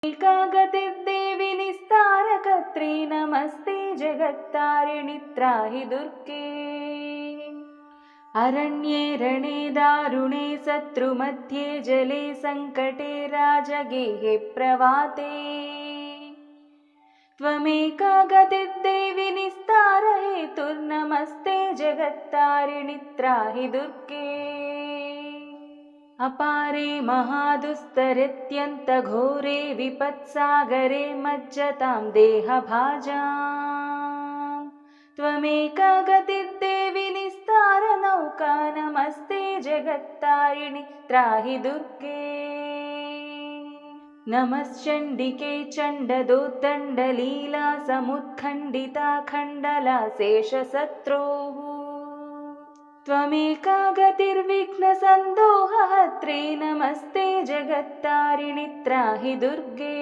एका गतिर्देवि निस्तारकर्त्री नमस्ते जगत्तारिणि त्राहि दुर्गे। अरण्ये रणे दारुणे शत्रुमध्ये जले सङ्कटे राजगेहे प्रवाते त्वमेका गतिर्देवि निस्तारहेतुर्नमस्ते जगत्तारिणि त्राहि दुर्गे। अपारे महादुस्तरेत्यन्तघोरे विपत्सागरे मज्जतां देहभाजाम् त्वमेका गतिर्देवि निस्तारनौका नमस्ते जगत्तारिणि त्राहि दुर्गे। नमश्चण्डिके चण्डदोद्दण्डलीला समुत्खण्डिता खण्डला शेषशत्रोः त्वमेका गतिर्विघ्नसन्दोहहर्त्री नमस्ते जगत्तारिणि त्राहि दुर्गे।